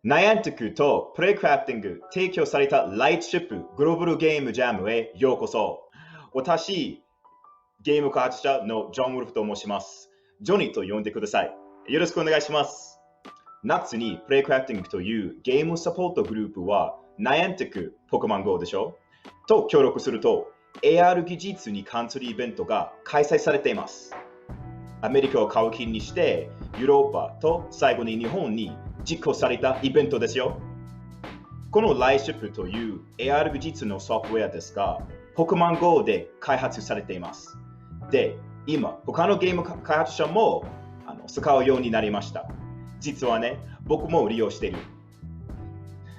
ナイアンティックとプレイクラフティング提供されたライトシップグローバルゲームジャムへようこそ。私、ゲーム開発者のジョン・ウルフと申します。ジョニーと呼んでください。よろしくお願いします。夏にプレイクラフティングというゲームサポートグループはナイアンティックポケモン GO でしょと協力すると AR 技術に関するイベントが開催されています。アメリカを皮切りにしてヨーロッパと最後に日本に実行されたイベントですよ。このライシップという AR 技術のソフトウェアですが、ポケモン GO で開発されています。で、今、他のゲーム開発者も使うようになりました。実はね、僕も利用している。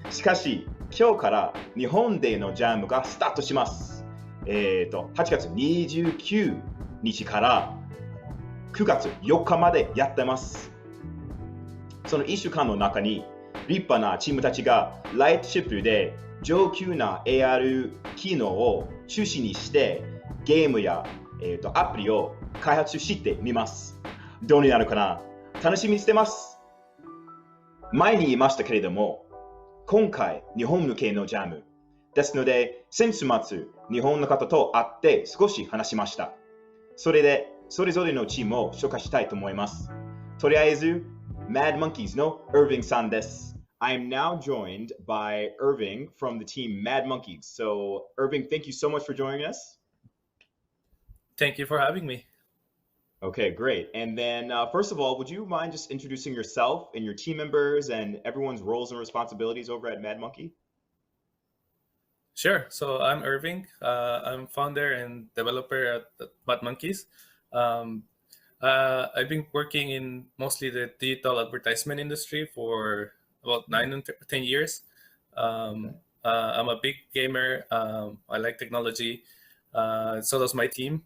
しかし、今日から日本でのジャムがスタートします。8月29日から9月4日までやってます。その1週間の中に立派なチームたちがライトシップで上級な AR 機能を中心にしてゲームや、アプリを開発してみます。どうになるかな？楽しみにしてます。前に言いましたけれども、今回日本向けのジャムですので、先週末日本の方と会って少し話しました。それでそれぞれのチームを紹介したいと思います。とりあえず、Mad Monkeys の Irving さんです。I'm now joined by Irving from the team Mad Monkeys. So, Irving, thank you so much for joining us. Thank you for having me. Okay, great. And then, first of all, would you mind just introducing yourself and your team members and everyone's roles and responsibilities over at Mad Monkey? Sure. So I'm Irving. I'm founder and developer at Mad Monkeys. I've been working in mostly the digital advertisement industry for about 10 years. I'm a big gamer. I like technology. So does my team.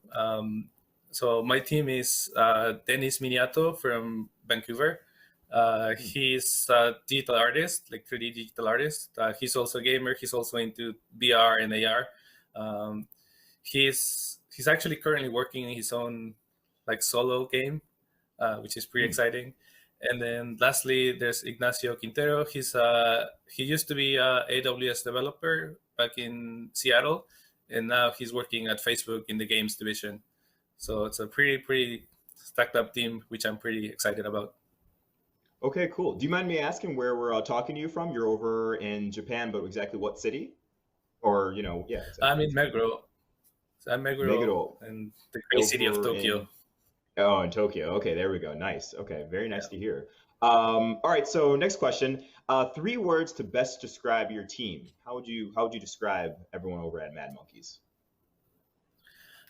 So my team is Dennis Miniato from Vancouver. He's a digital artist, like 3D digital artist. He's also a gamer. He's also into VR and AR. He's actually currently working in his own like solo game, which is pretty exciting. And then lastly, there's Ignacio Quintero. He used to be a AWS developer back in Seattle, and now he's working at Facebook in the games division. So it's a pretty stacked up team, which I'm pretty excited about. Okay, cool. Do you mind me asking where we're talking to you from? You're over in Japan, but exactly what city? Or, yeah, I'm exactly. in Meguro. So I'm Meguro Meguro, in the great city of over Tokyo. in Tokyo. Okay, there we go. Nice. Okay, very nice to hear. All right, so next question. 3 words to best describe your team. How would you describe everyone over at Mad Monkeys?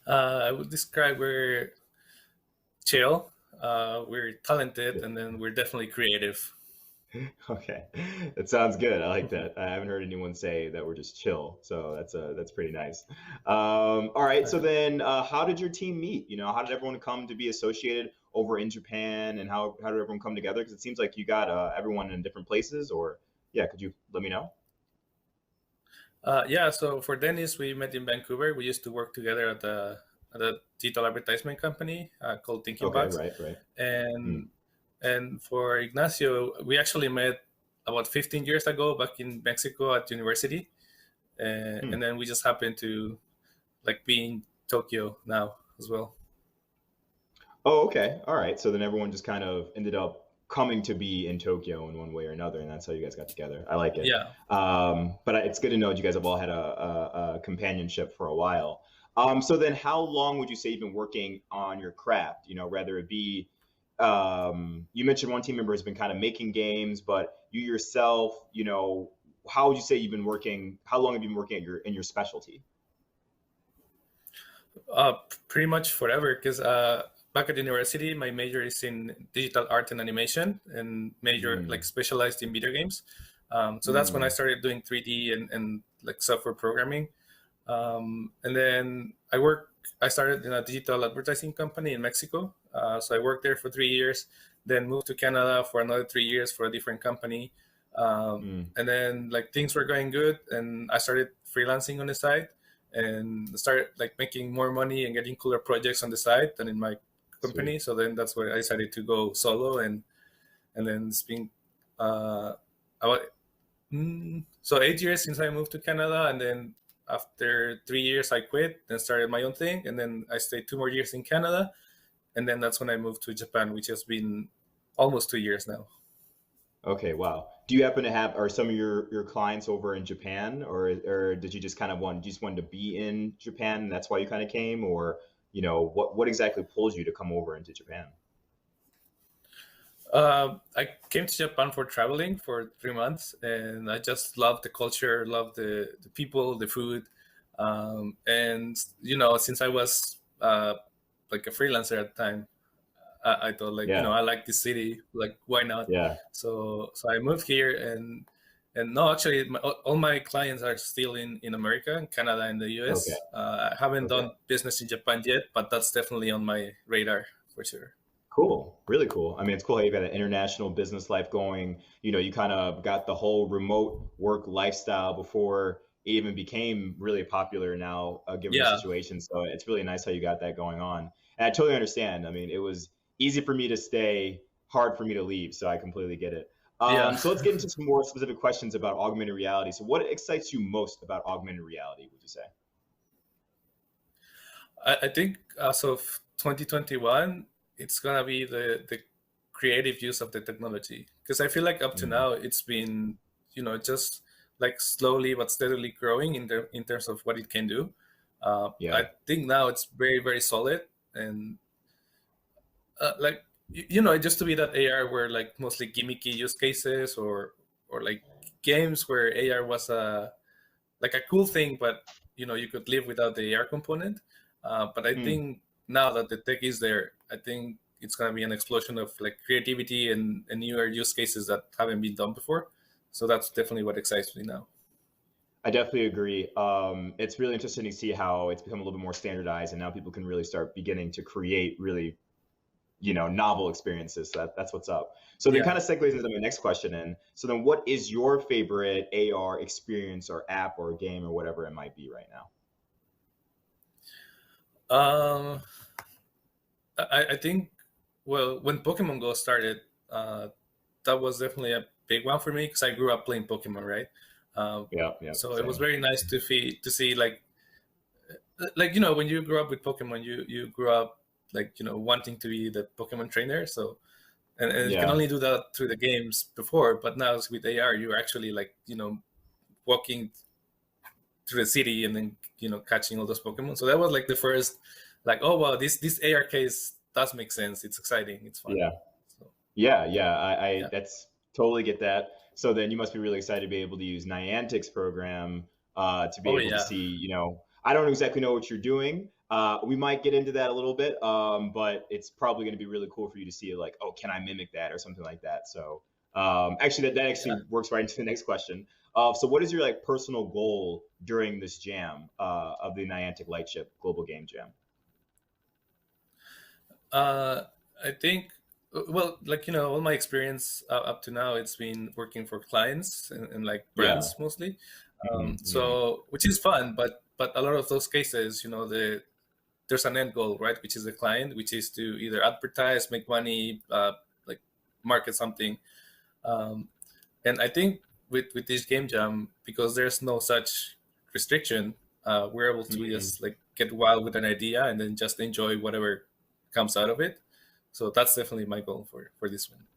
I would describe we're chill, we're talented, and then we're definitely creative. Okay, that sounds good. I like that. I haven't heard anyone say that we're just chill, so that's pretty nice. All right, so then how did your team meet? How did everyone come to be associated over in Japan, and how did everyone come together? Because it seems like you got everyone in different places, or yeah, could you let me know? Yeah, so for Dennis, we met in Vancouver. We used to work together at a digital advertisement company called Thinking Okay, Box. right. Hmm. And for Ignacio, we actually met about 15 years ago back in Mexico at university. And then we just happened to like be in Tokyo now as well. Oh, okay. All right. So then everyone just kind of ended up coming to be in Tokyo in one way or another, and that's how you guys got together. I like it. Yeah. But it's good to know that you guys have all had a companionship for a while. So then how long would you say you've been working on your craft? Whether it be, you mentioned one team member has been kind of making games, but you yourself, how would you say you've been working? How long have you been working at in your specialty? Pretty much forever because back at university, my major is in digital art and animation and major like specialized in video games. So that's when I started doing 3D and like software programming. And then I started in a digital advertising company in Mexico. So I worked there for 3 years, then moved to Canada for another 3 years for a different company. And then like things were going good and I started freelancing on the side and started like making more money and getting cooler projects on the side than in my company. Sweet. So then that's where I decided to go solo and then it's been about so 8 years since I moved to Canada, and then after 3 years I quit and started my own thing, and then I stayed 2 more years in Canada, and then that's when I moved to Japan, which has been almost 2 years now. Okay, wow. Do you happen to have, are some of your clients over in Japan, or did you just kind of want, you just wanted to be in Japan and that's why you kind of came, or what exactly pulls you to come over into Japan? I came to Japan for traveling for 3 months, and I just love the culture, love the people, the food, and since I was like a freelancer at the time, I thought like Yeah, I like this city, like why not? yeah. So I moved here, and no, actually, all my clients are still in America, in Canada, and the Okay, US. I haven't okay. done business in Japan yet, but that's definitely on my radar for sure. Cool. Really cool. I mean, it's cool how you've got an international business life going. You kind of got the whole remote work lifestyle before it even became really popular now, given the Yeah, situation. So it's really nice how you got that going on. And I totally understand. I mean, it was easy for me to stay, hard for me to leave. So I completely get it. yeah. So let's get into some more specific questions about augmented reality. So what excites you most about augmented reality, would you say? I think as of 2021, it's gonna be the creative use of the technology, because I feel like up to Mm, now it's been just like slowly but steadily growing in terms of what it can do. yeah. I think now it's very very solid, and like it used to be that AR were like mostly gimmicky use cases, or like games where AR was a like a cool thing, but you could live without the AR component. But I Mm. think now that the tech is there, I think it's gonna be an explosion of like creativity and newer use cases that haven't been done before. So that's definitely what excites me now. I definitely agree. It's really interesting to see how it's become a little bit more standardized, and now people can really start beginning to create really, novel experiences. So that's what's up. So then, Yeah. kind of segues into my next question. And so then, what is your favorite AR experience or app or game or whatever it might be right now? Um, I think, well, when Pokemon Go started, that was definitely a big one for me because I grew up playing Pokemon, right? Um, Yeah, yeah, so it was same. very nice to see like when you grew up with Pokemon, you grew up like wanting to be the Pokemon trainer. So and you can Yeah, only do that through the games before, but now with AR, you're actually like walking through the city and then catching all those Pokemon. So that was like the first, like, oh wow, this AR case does make sense. It's exciting. It's fun. yeah. So Yeah, yeah, I yeah. that's totally get that. So then you must be really excited to be able to use Niantic's program to be Oh able to yeah. see, I don't exactly know what you're doing. We might get into that a little bit, but it's probably going to be really cool for you to see like, oh, can I mimic that or something like that. So actually, that Yeah. actually works right into the next question. So what is your like personal goal during this jam of the Niantic Lightship Global Game Jam? Uh, I think, well, like all my experience up to now, it's been working for clients and like Yeah. brands mostly. Hmm. So which is fun, but a lot of those cases, there's an end goal, right? Which is the client, which is to either advertise, make money, like market something. Um, and I think with this game jam, because there's no such restriction, we're able to Hmm. just like get wild with an idea and then just enjoy whatever comes out of it. So that's definitely my goal for this one.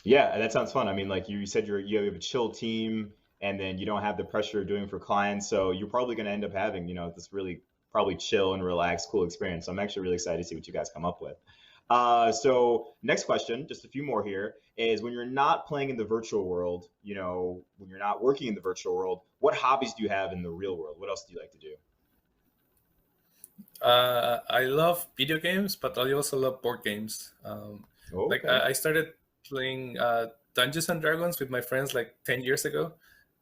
Yeah, that sounds fun. I mean, like you said, you have a chill team, and then you don't have the pressure of doing for clients, so you're probably going to end up having, this really probably chill and relaxed, cool experience. So I'm actually really excited to see what you guys come up with. So next question, just a few more here, is when you're not playing in the virtual world, when you're not working in the virtual world, what hobbies do you have in the real world? What else do you like to do? I love video games, but I also love board games. Oh, Like okay. I started playing Dungeons and Dragons with my friends like 10 years ago,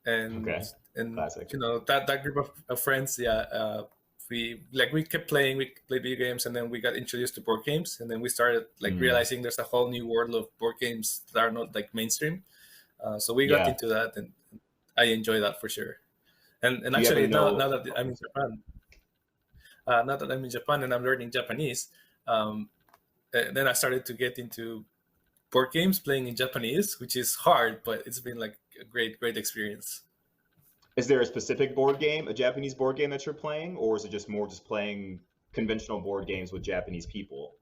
and Okay. and Classic. that group of friends, yeah, we kept playing. We played video games, and then we got introduced to board games, and then we started like Mm, realizing there's a whole new world of board games that are not like mainstream. So we got yeah. into that, and I enjoy that for sure. And Do you happen actually, to now know? that I'm in Japan, and I'm learning Japanese, um, then I started to get into board games playing in Japanese, which is hard, but it's been like a great experience. Is there a specific board game, a Japanese board game that you're playing, or is it just more just playing conventional board games with Japanese people?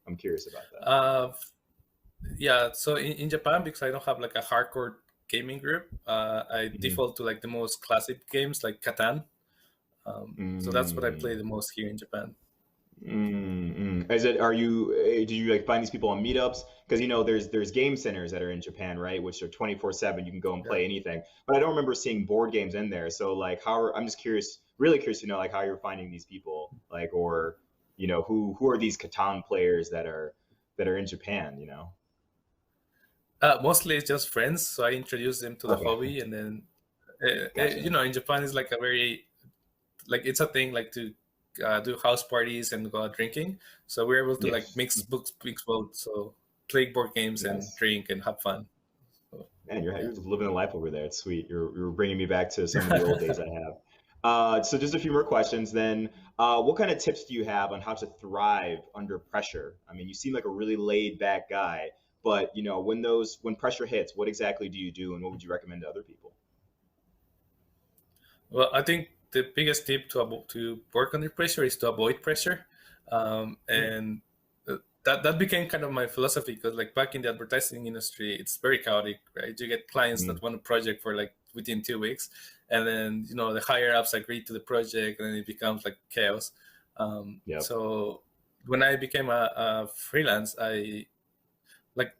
I'm curious about that. Yeah, so in Japan, because I don't have like a hardcore gaming group, I default to like the most classic games like Catan. So that's what I play the most here in Japan. Is it? Do you like find these people on meetups? Because there's game centers that are in Japan, right? Which are 24/7. You can go and play anything. But I don't remember seeing board games in there. So like, I'm just curious, really curious to know like how you're finding these people, like, or who are these Catan players that are in Japan? Mostly it's just friends. So I introduce them to the hobby, and then Gotcha. in Japan it's like a very it's a thing like to do house parties and go out drinking. So we're able to like mix both. So play board games and drink and have fun. So, Man, you're living the life over there. It's sweet. You're bringing me back to some of the old days I have. So just a few more questions then. What kind of tips do you have on how to thrive under pressure? I mean, you seem like a really laid back guy, but when pressure hits, what exactly do you do, and what would you recommend to other people? Well, I think the biggest tip to work under pressure is to avoid pressure, and that became kind of my philosophy, because like back in the advertising industry, it's very chaotic, right? You get clients that want a project for like within 2 weeks, and then the higher ups agree to the project, and then it becomes like chaos. So when I became a freelance,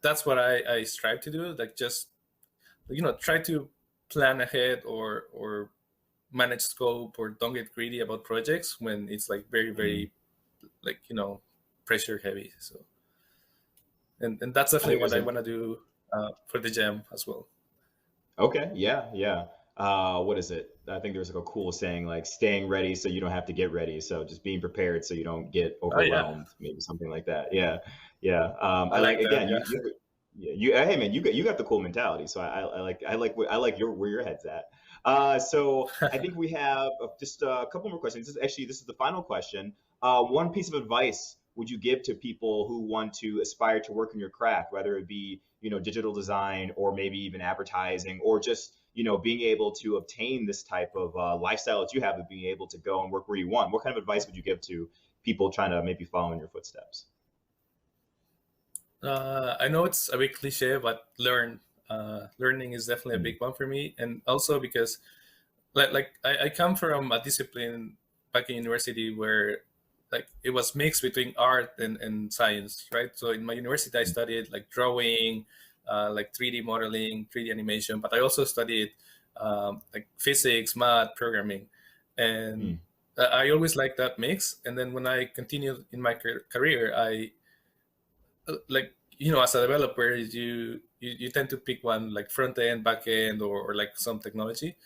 that's what I strive to do, like just try to plan ahead or manage scope, or don't get greedy about projects when it's like very like pressure heavy. So and that's definitely what I want to do for the jam as well. Okay, yeah. What is it? I think there's like a cool saying like staying ready so you don't have to get ready. So just being prepared so you don't get overwhelmed, maybe something like that. Yeah. I like that, again, hey man, you got the cool mentality. So I like where your head's at. So I think we have just a couple more questions. This is the final question. One piece of advice would you give to people who want to aspire to work in your craft, whether it be digital design or maybe even advertising, or just being able to obtain this type of lifestyle that you have, of being able to go and work where you want? What kind of advice would you give to people trying to maybe follow in your footsteps? I know it's a bit cliche, but learning is definitely a big one for me, and also because I come from a discipline back in university where like it was mixed between art and science, right? So in my university I studied like drawing, like 3D modeling, 3D animation, but I also studied like physics, math, programming, and I always liked that mix. And then when I continued in my career, I like as a developer, you tend to pick one, like front end, back end, or like some technology.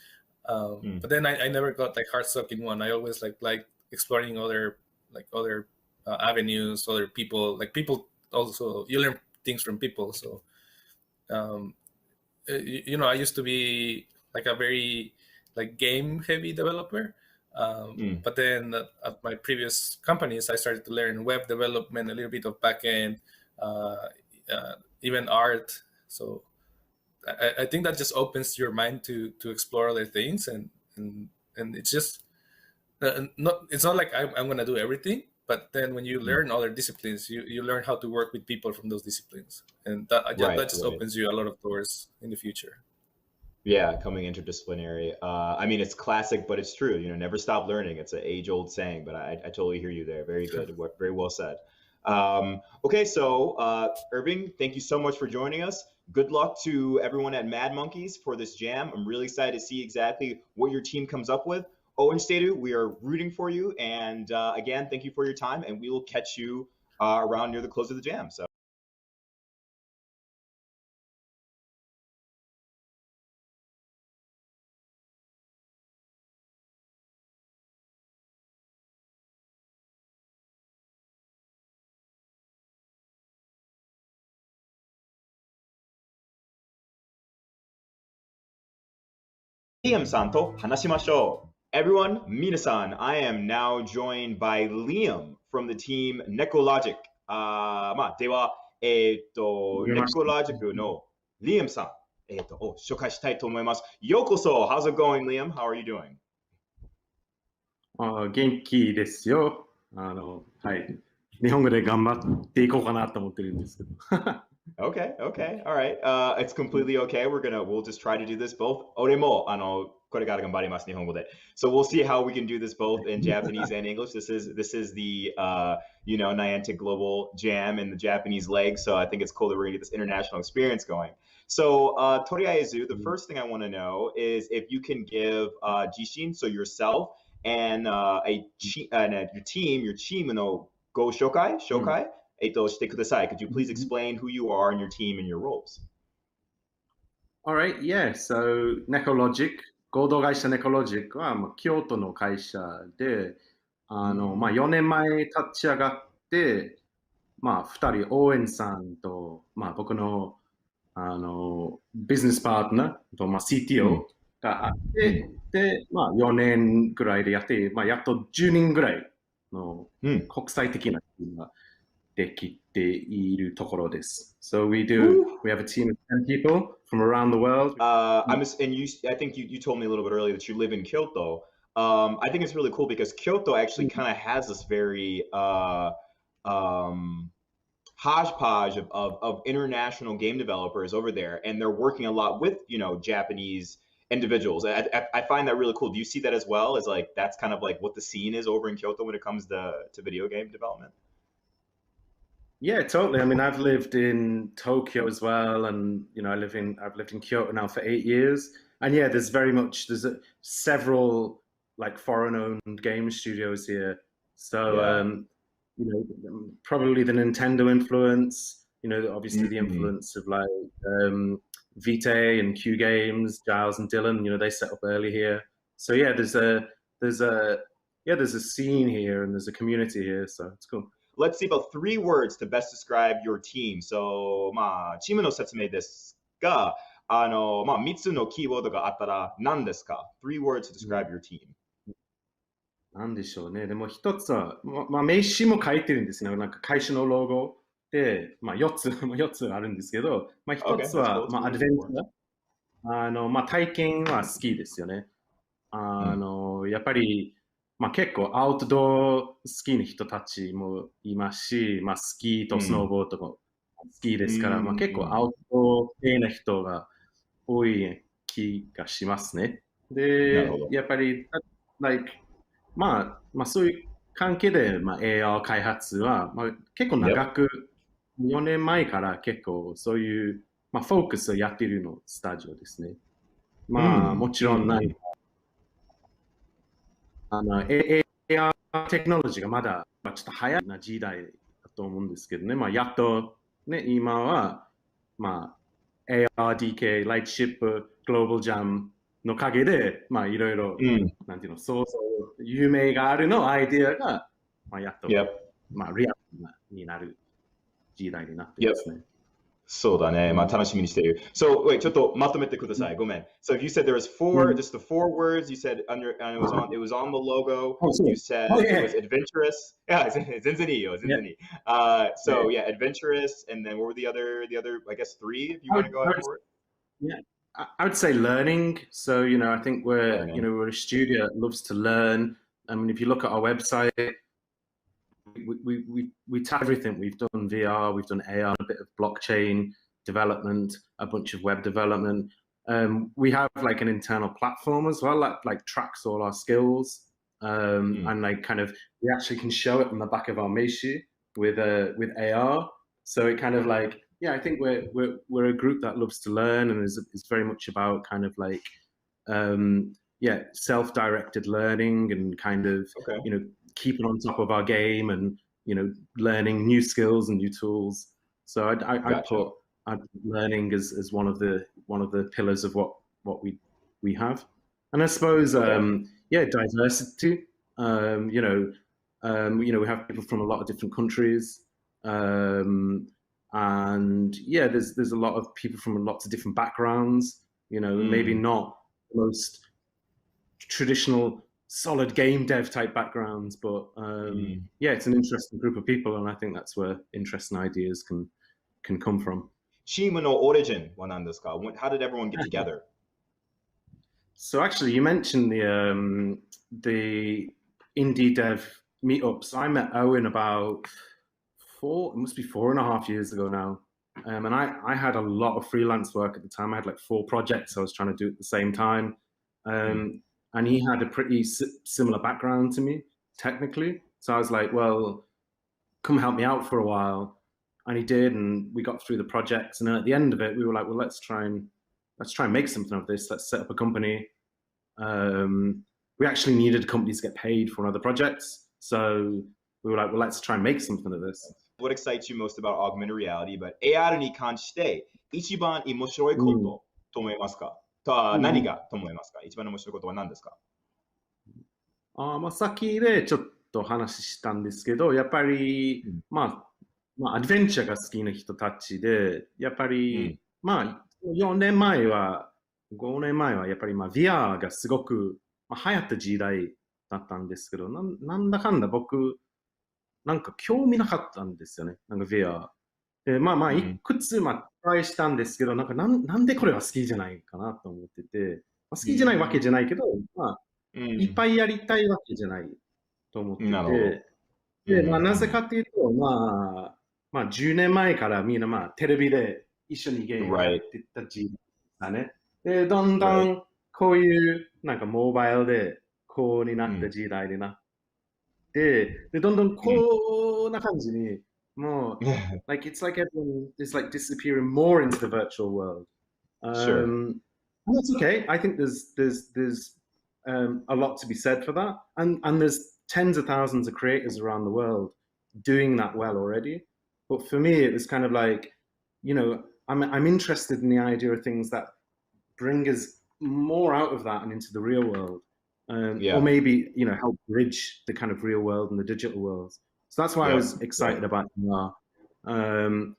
But then I never got like hard stuck in one. I always like exploring other avenues, other people. Like people also, you learn things from people. So I used to be like a very like game heavy developer. But then at my previous companies, I started to learn web development, a little bit of backend, even art. So I think that just opens your mind to explore other things, and it's just it's not like I'm going to do everything, but then when you learn other disciplines, you learn how to work with people from those disciplines, and that just opens you a lot of doors in the future. Yeah, coming interdisciplinary. I mean, it's classic, but it's true. Never stop learning. It's an age-old saying, but I totally hear you there. Very good. Very well said. Okay, so Irving, thank you so much for joining us. Good luck to everyone at Mad Monkeys for this jam. I'm really excited to see exactly what your team comes up with. Owen Stadu, we are rooting for you. And again, thank you for your time, and we will catch you around near the close of the jam. So. Liam-san と話しましょう. Everyone, Minasan, I am now joined by Liam from the team Necologic. では、Necologic の Liam-さん、紹介したいと思います。ようこそ。How's it going, Liam? How are you doing? 元気ですよ。はい。日本語で頑張っていこうかなと思ってるんですけど。Okay, all right. It's completely okay. We'll just try to do this both. 俺もこれから頑張ります日本語で。So we'll see how we can do this both in Japanese and English. This is the Niantic Global Jam in the Japanese leg. So I think it's cool that we're gonna get this international experience going. So とりあえず, the first thing I want to know is if you can give Jishin, so yourself and your team, your team のご紹介してください. Could you please explain who you are and your team and your roles? All right, yeah. So Necologic, 合同会社 Necologic は京都の会社で、4年前立ち上がって、2人、オーエンさんと、僕のビジネスパートナーと、CTO があって、で、4年ぐらいでやって、やっと10人ぐらいの国際的なチームができているところです。So we have a team of 10 people from around the world. I think you told me a little bit earlier that you live in Kyoto. I think it's really cool because Kyoto actually kind of has this very hodgepodge of international game developers over there, and they're working a lot with Japanese individuals. I find that really cool. Do you see that as well? As like that's kind of like what the scene is over in Kyoto when it comes to video game development? Yeah, totally. I mean, I've lived in Tokyo as well, and I've lived in Kyoto now for 8 years. And yeah, there's several like foreign-owned game studios here. So probably the Nintendo influence. Obviously the influence of like Vitae and Q Games, Giles and Dylan. They set up early here. So yeah, there's a scene here and there's a community here. So it's cool. Let's see about 3 words to best describe your team. So, チームの説明ですが、3つのキーワードがあったら何ですか? 3 words to describe your team. なんでしょうね。でも一つは、名刺も書いてるんですね。なんか会社のロゴで、4つあるんですけど、一つは、アドベンチャー。体験は好きですよね。やっぱり、結構アウトドア好きな人たちもいますし、スキーとスノーボードも好きですから、結構アウトドア系な人が多い気がしますね。で、やっぱり、そういう関係で、AR 開発は、結構長く、4年前から結構そういう、フォークスをやっているのスタジオですね。もちろんAR テクノロジーがまだちょっと早いな時代だと思うんですけどね。やっとね、今は、ARDK、Lightship、Global Jam の陰で、いろいろ、なんていうの、そう夢があるのアイデアが、やっと、リアルになる時代になってますね。そうだね。楽しみにしている。So, wait, ちょっとまとめてください。ごめん。So, if you said there was just the 4 words, you said and it was on the logo. You said it was adventurous. Yeah, 全然いいよ。So, yeah, adventurous, and then what were the other, I guess 3, if you want to go ahead for it? Yeah, I would say learning. So, I think we're a studio that loves to learn. I mean, if you look at our website, we tap everything. We've done VR, we've done AR, a bit of blockchain development, a bunch of web development. We have like an internal platform as well, like tracks all our skills, and like kind of we actually can show it on the back of our Meishi with AR. So it kind of like, yeah, I think we're a group that loves to learn and is very much about kind of like self-directed learning and kind of keeping on top of our game and learning new skills and new tools. So I put learning as one of the pillars of what we have. And I suppose diversity. We have people from a lot of different countries, and there's a lot of people from lots of different backgrounds. Maybe not the most traditional solid game dev type backgrounds, but it's an interesting group of people, and I think that's where interesting ideas can come from. チームのオリジンは何ですか? How did everyone get together? So actually, you mentioned the indie dev meetups. I met Owen about it must be 4.5 years ago now. And I had a lot of freelance work at the time. I had like 4 projects I was trying to do at the same time. And he had a pretty similar background to me, technically. So I was like, well, come help me out for a while. And he did, and we got through the projects. And then at the end of it, we were like, well, let's try and make something of this. Let's set up a company. We actually needed a company to get paid for other projects. So we were like, well, let's try and make something of this. What excites you most about augmented reality? But AR に関して一番面白いことと思いますか？何がと思いますか？一番面白いことは何ですか？さっきでちょっと話したんですけど、やっぱり、アドベンチャーが好きな人たちで、やっぱり、4年前は、5年前はやっぱりVR がすごく、流行った時代だったんですけど、なんだかんだ僕、なんか興味なかったんですよね、なんか VR。で、いくつトライしたんですけど、なんでこれは好きじゃないかなと思ってて、好きじゃないわけじゃないけど、いっぱいやりたいわけじゃないと思ってて、で、なぜかっていうと、10年前からみんなテレビで一緒にゲームやってた時代だね。で、どんどんこういうなんかモバイルでこうになった時代になって、で、どんどんこんな感じに、もう、like it's like everyone is like disappearing more into the virtual world. And that's okay. I think there's a lot to be said for that, and there's tens of thousands of creators around the world doing that well already. But for me, it was kind of like, I'm interested in the idea of things that bring us more out of that and into the real world, or maybe help bridge the kind of real world and the digital worlds. So that's why I was excited about VR. And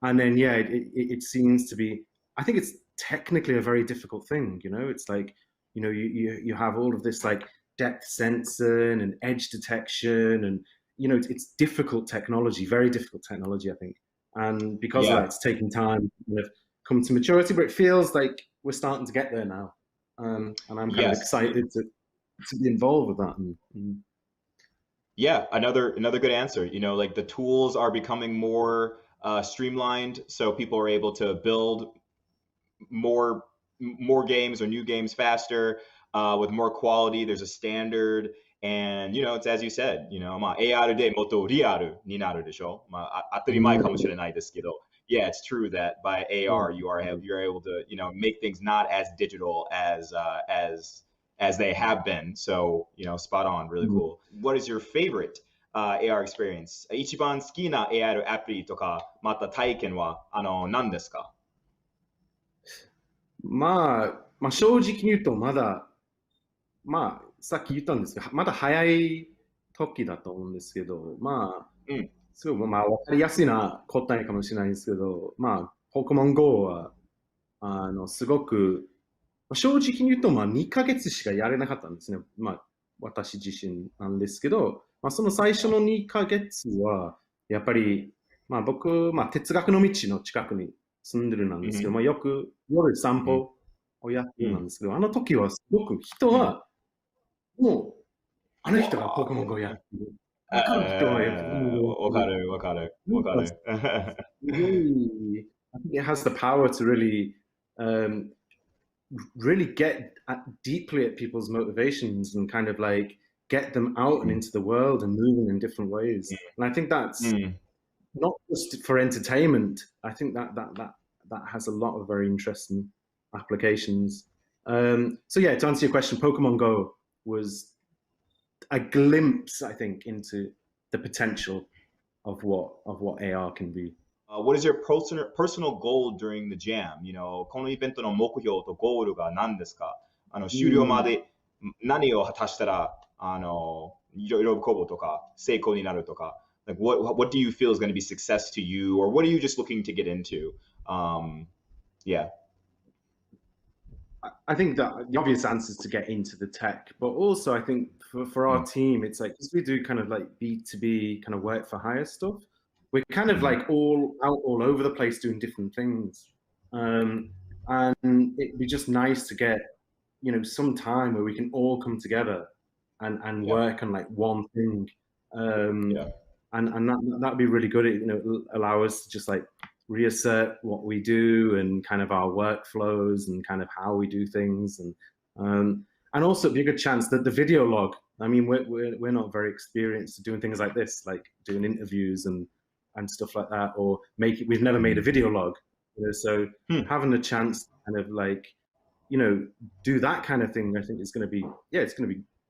then it seems to be. I think it's technically a very difficult thing. It's like you have all of this like depth sensing and edge detection, and it's difficult technology, very difficult technology, I think. And because of that, it's taking time to come to maturity, but it feels like we're starting to get there now. And I'm kind of excited to be involved with that. Yeah, another good answer. Like the tools are becoming more streamlined, so people are able to build more games or new games faster with more quality. There's a standard, and it's as you said, AR でもっとリアルになるでしょ。当たり前かもしれないですけど。Yeah, it's true that by AR you're able to make things not as digital as they have been. So spot on, really cool. What is your favorite AR experience? 一番好きな AR アプリとかまた体験は何ですか？正直に言うとまださっき言ったんですけど、まだ早い時だと思うんですけど、すごい分かりやすいな答えかもしれないんですけど、ポケモン GO はすごく正直に言うと2ヶ月しかやれなかったんですね。私自身なんですけど、その最初の2ヶ月はやっぱり僕哲学の道の近くに住んでるなんですけど、よく夜散歩をやってるなんですけど、あの時はすごく人はもうあの人がポケモン GO やってる。わかる。I think it has the power to really get deeply at people's motivations and kind of like get them out and into the world and moving in different ways. And I think that's not just for entertainment. I think that has a lot of very interesting applications. So yeah, to answer your question, Pokemon Go was a glimpse, I think, into the potential of what AR can be. What is your personal goal during the jam? このイベントの目標とゴールが何ですか？終了まで何を果たしたら喜ぶとか成功になるとか。Like what do you feel is going to be success to you, or what are you just looking to get into? I think that the obvious answer is to get into the tech, but also I think for our team, it's like, because we do kind of like B2B kind of work for hire stuff, we're kind of like all out all over the place doing different things. And it'd be just nice to get, you know, some time where we can all come together and work on like one thing. And that'd be really good. It, you know, it'll allow us to just like reassert what we do and kind of our workflows and kind of how we do things. And also it'd be a good chance that the video log, I mean, we're not very experienced at doing things like this, like doing interviews and stuff like that, or we've never made a video log, you know, so having a chance to kind of like, you know, do that kind of thing, I think it's going to be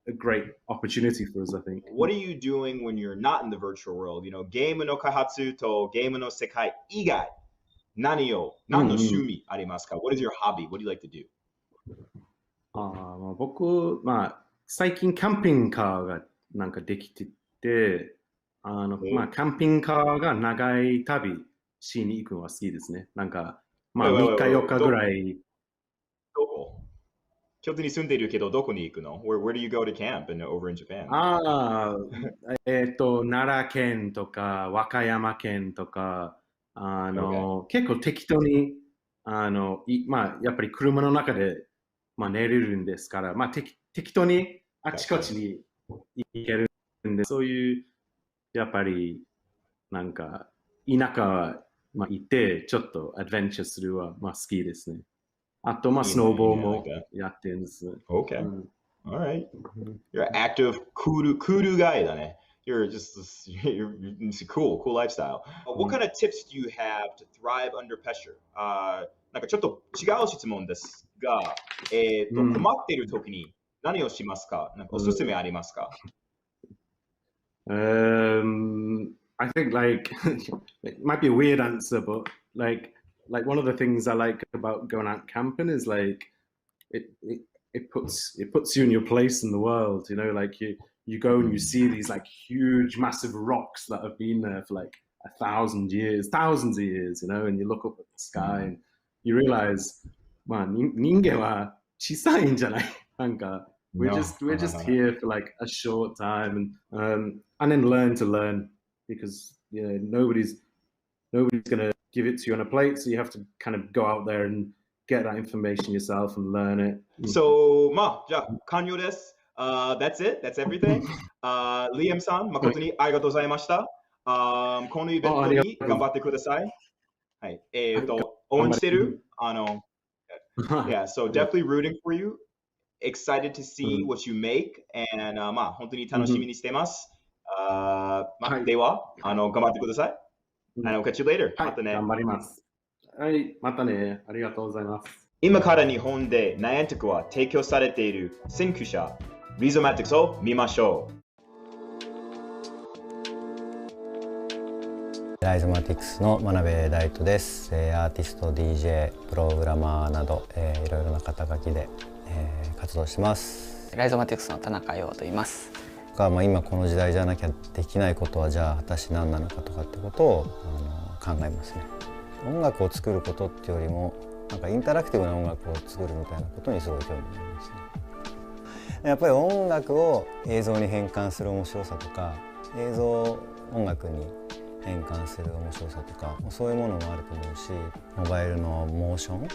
a great opportunity for us, I think. What are you doing when you're not in the virtual world? You know, ゲームの開発とゲームの世界以外、何の趣味ありますか? What is your hobby? What do you like to do? 僕、最近キャンピングカーがなんかできてて、キャンピングカーが長い旅しに行くのは好きですね。なんか、3日4日ぐらい。どこ？京都に住んでいるけど、どこに行くの？ Where do you go to camp over in Japan? 奈良県とか、和歌山県とか、結構適当に、やっぱり車の中で、寝れるんですから、適当にあちこちに行けるんで、そういう、やっぱり、なんか、田舎行って、ちょっとアドベンチャーするは、好きですね。あと、スノーボーもやってるんです。Okay. All right. You're an active, cool guy だね。You're cool lifestyle. What kind of tips do you have to thrive under pressure? なんかちょっと違う質問ですが、困っている時に何をしますか？なんかおすすめありますか？ I think like it might be a weird answer, but like one of the things I like about going out camping is like it puts you in your place in the world, you know, like you go and you see these like huge massive rocks that have been there for like 1,000 years, thousands of years, you know, and you look up at the sky and you realize,人間は小さいんじゃない？なんか we're just here for like a short time and then learn to learn, because you know nobody's gonna give it to you on a plate, so you have to kind of go out there and get that information yourself and learn it. So じゃあ完了です。That's it. That's everything. Liam さん、誠にありがとうございました。このイベントに頑張ってください。はい。応援してるYeah, so definitely rooting for you. Excited to see what you make. And 本当に楽しみにしてます。では、頑張ってください。I'll catch you later. またね。頑張ります。はい、またね。ありがとうございます。今から日本で Niantic は提供されている先駆者、Rhizomatics を見ましょう。ライゾマティクスの真鍋大斗です。アーティスト、DJ、プログラマーなど、いろいろな肩書きで、活動してます。ライゾマティクスの田中陽と言います。今この時代じゃなきゃできないことはじゃあ果たして何なのかとかってことを考えますね。音楽を作ることっていうよりもなんかインタラクティブな音楽を作るみたいなことにすごい興味がありますね。やっぱり音楽を映像に変換する面白さとか、映像を音楽に変換する面白さとか、そういうものもあると思うし、モバイルのモーションっ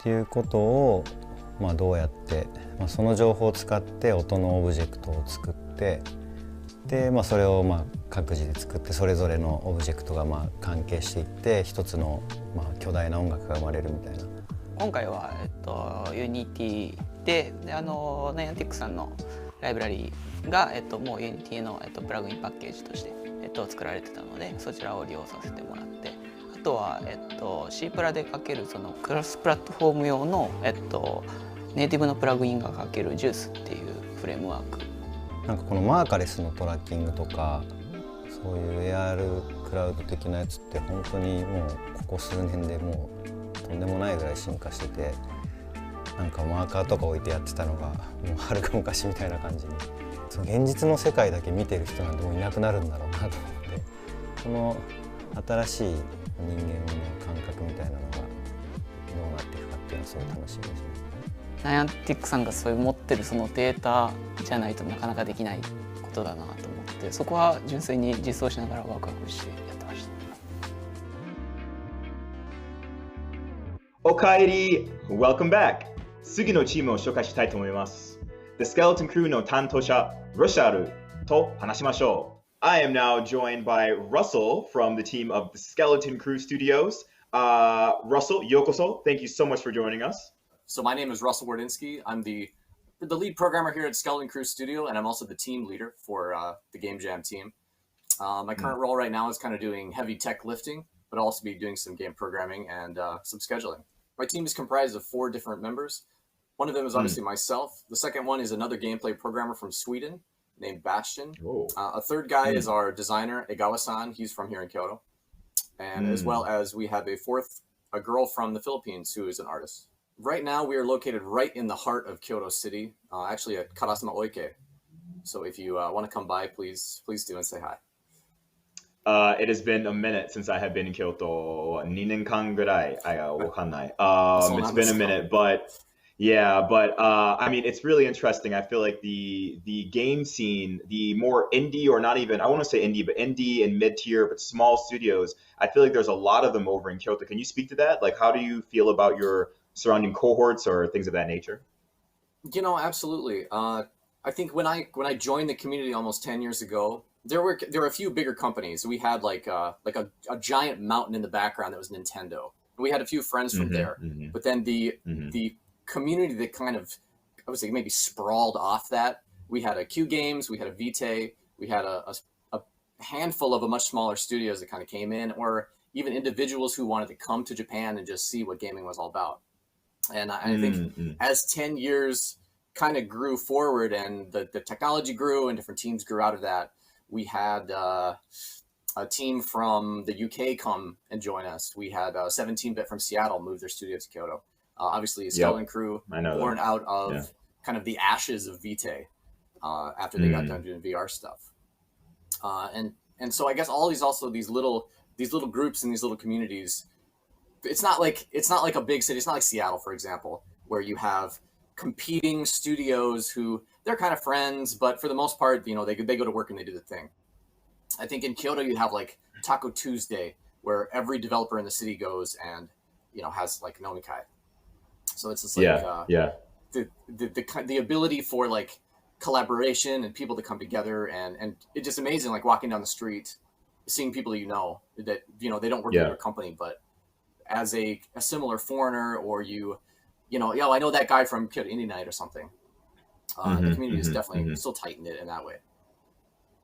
ていうことをどうやって、その情報を使って音のオブジェクトを作って、で、それを各自で作って、それぞれのオブジェクトが関係していって一つの巨大な音楽が生まれるみたいな。今回はユニティでNianticさんのライブラリーがもうユニティのプラグインパッケージとして作られてたので、そちらを利用させてもらって、あとはC プラで書けるそのクロスプラットフォーム用のネイティブのプラグインが書けるジュースっていうフレームワーク。なんかこのマーカレスのトラッキングとか、そういう AR クラウド的なやつって本当にもうここ数年でもうとんでもないぐらい進化してて、なんかマーカーとか置いてやってたのがもうはるか昔みたいな感じに、その現実の世界だけ見てる人なんてもういなくなるんだろうなと思って、この新しい人間の感覚みたいなのがどうなっていくかっていうのはすごい楽しみですね。Nianticさんがそういう持ってるそのデータじゃないとなかなかできないことだなと思って。て、そこは純粋に実装しながらワクワクしてやってました。おかえり Welcome back! 次のチームを紹介したいと思います。The Skeleton Crew の担当者、ロシャルと話しましょう。I am now joined by Russell from the team of the Skeleton Crew Studios. Russell, ようこそ. Thank you so much for joining us. So my name is Russell Wardinsky. I'm the lead programmer here at Skeleton Crew Studio, and I'm also the team leader for the Game Jam team. My current role right now is kind of doing heavy tech lifting, but I'll also be doing some game programming and some scheduling. My team is comprised of 4 different members. One of them is obviously myself. The second one is another gameplay programmer from Sweden named Bastion. A third guy is our designer, Egawa-san. He's from here in Kyoto. And as well as we have a girl from the Philippines who is an artist. Right now, we are located right in the heart of Kyoto City, actually at Karasuma Oike. So if you want to come by, please do and say hi. It has been a minute since I have been in Kyoto. 2年間ぐらいわかんない。It's been a minute, but I mean, it's really interesting. I feel like the game scene, the more indie or not even, I want to say indie, but indie and mid-tier, but small studios, I feel like there's a lot of them over in Kyoto. Can you speak to that? Like, how do you feel about your surrounding cohorts or things of that nature? You know, absolutely. I think when I joined the community almost 10 years ago, there were a few bigger companies. We had like a giant mountain in the background that was Nintendo. We had a few friends from there, but then the community that kind of, I would say, maybe sprawled off that. We had a Q Games, we had a Vitae, we had a handful of much smaller studios that kind of came in, or even individuals who wanted to come to Japan and just see what gaming was all about. And I think as 10 years kind of grew forward and the technology grew and different teams grew out of that, we had a team from the UK come and join us. We had 17-bit from Seattle move their studio to Kyoto. Obviously, a Skeleton Crew born out of kind of the ashes of Vitae after they got done doing VR stuff. And so I guess all these little groups and these little communities. It's not like a big city. It's not like Seattle, for example, where you have competing studios who they're kind of friends, but for the most part, you know, they go to work and they do the thing. I think in Kyoto you have like Taco Tuesday, where every developer in the city goes and, you know, has like nomikai. So it's just like the ability for like collaboration and people to come together, and it's just amazing. Like walking down the street, seeing people that you know they don't work at your company, but as a similar foreigner, or you know, I know that guy from Kyoto Indie Night or something. The community is definitely still tight knit in that way.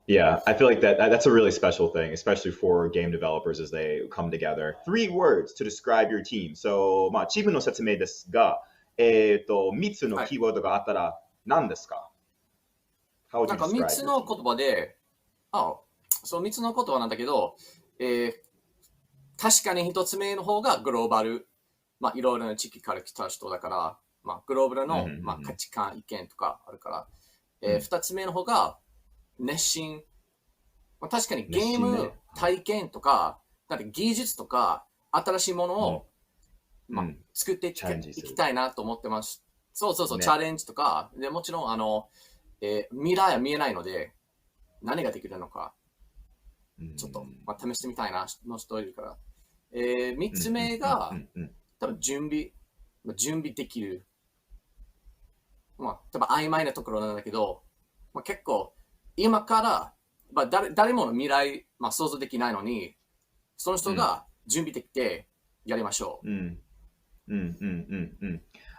Yeah, I feel like that's a really special thing, especially for game developers as they come together. 3 words to describe your team. So, まあ、チームの説明ですが、3つのキーワードがあったら何ですか？ How would な you んか describe 3つの言葉で、そう3つの言葉なんだけど、確かに1つ目の方がグローバル、まあいろいろな地域から来た人だから、まあグローバルの、まあ、価値観意見とかあるから、2つ目の方が熱心、まあ、確かにゲーム体験とか、なんか技術とか新しいものを、まあ、作っていきたいなと思ってます。そう、チャレンジとか、でもちろん未来は見えないので、何ができるのか、ちょっと、まあ、試してみたいなの人いるから。3つ目が、多分準備できる。まあ、多分曖昧なところなんだけど、まあ、結構、今から、まあ、誰もの未来、まあ、想像できないのに、その人が準備できてやりましょう。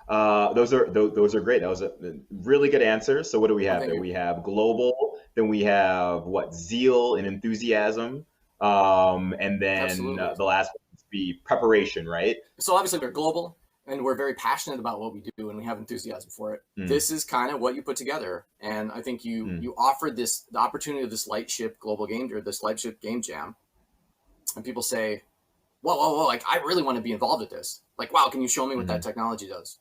Those are great. That was a really good answer. So what do we have there? We have global, then we have zeal and enthusiasm, and then the last one would be preparation, right? So obviously we're global and we're very passionate about what we do and we have enthusiasm for it. This is kind of what you put together, and I think you offered the opportunity of this Lightship global game, or this Lightship game jam, and people say, whoa, like I really want to be involved with this. Like, wow, can you show me what that technology does?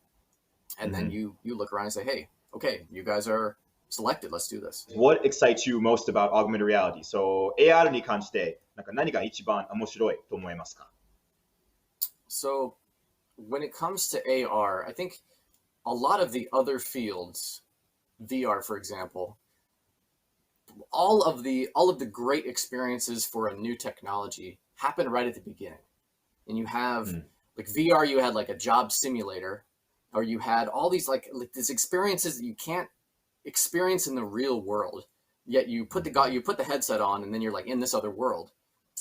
And then you look around and say, hey, okay, you guys are selected. Let's do this. What excites you most about augmented reality? So AR に関して何が一番面白いと思いますか? So when it comes to AR, I think a lot of the other fields, VR, for example, all of the great experiences for a new technology happen right at the beginning. And you have like VR, you had like a job simulator, or you had all these like these experiences that you can't experience in the real world. Yet you put the headset on, and then you're like in this other world.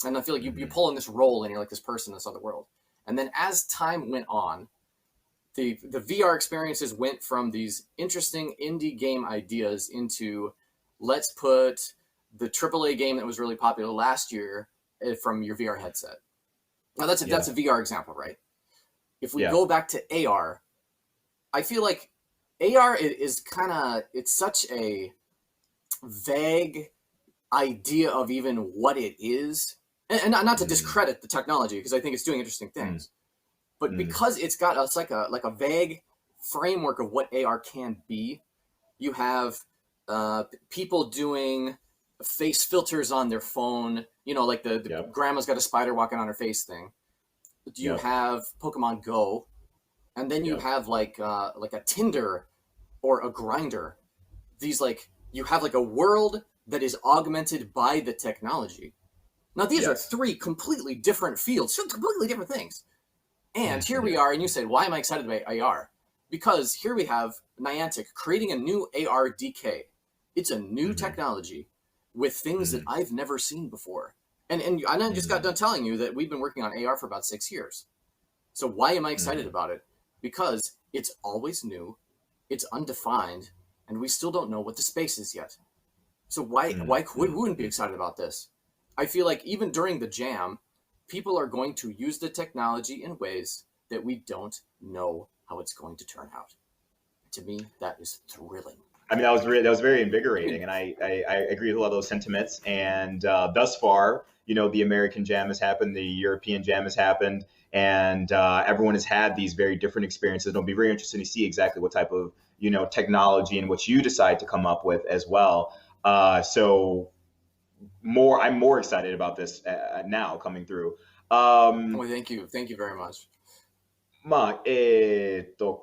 And I feel like you pull in this role, and you're like this person in this other world. And then as time went on, the VR experiences went from these interesting indie game ideas into let's put the AAA game that was really popular last year from your VR headset. Now that's a VR example, right? If we go back to AR, I feel like AR is kind of, it's such a vague idea of even what it is. And not to discredit the technology, because I think it's doing interesting things. But because it's got like a vague framework of what AR can be, you have people doing face filters on their phone, you know, like the grandma's got a spider walking on her face thing. You have Pokemon Go, and then you have like a Tinder or a Grinder. These like, you have like a world that is augmented by the technology. Now these are three completely different fields, completely different things. And here we are, and you said, why am I excited about AR? Because here we have Niantic creating a new ARDK. It's a new technology with things that I've never seen before. And I just got done telling you that we've been working on AR for about 6 years. So why am I excited about it? Because it's always new, it's undefined, and we still don't know what the space is yet. So why we wouldn't be excited about this? I feel like even during the jam, people are going to use the technology in ways that we don't know how it's going to turn out. To me, that is thrilling. I mean, that was very invigorating, and I agree with a lot of those sentiments. And thus far, you know, the American Jam has happened, the European Jam has happened, and everyone has had these very different experiences. It'll be very interesting to see exactly what type of, you know, technology and what you decide to come up with as well. So I'm more excited about this now coming through. Well, thank you very much. まあ、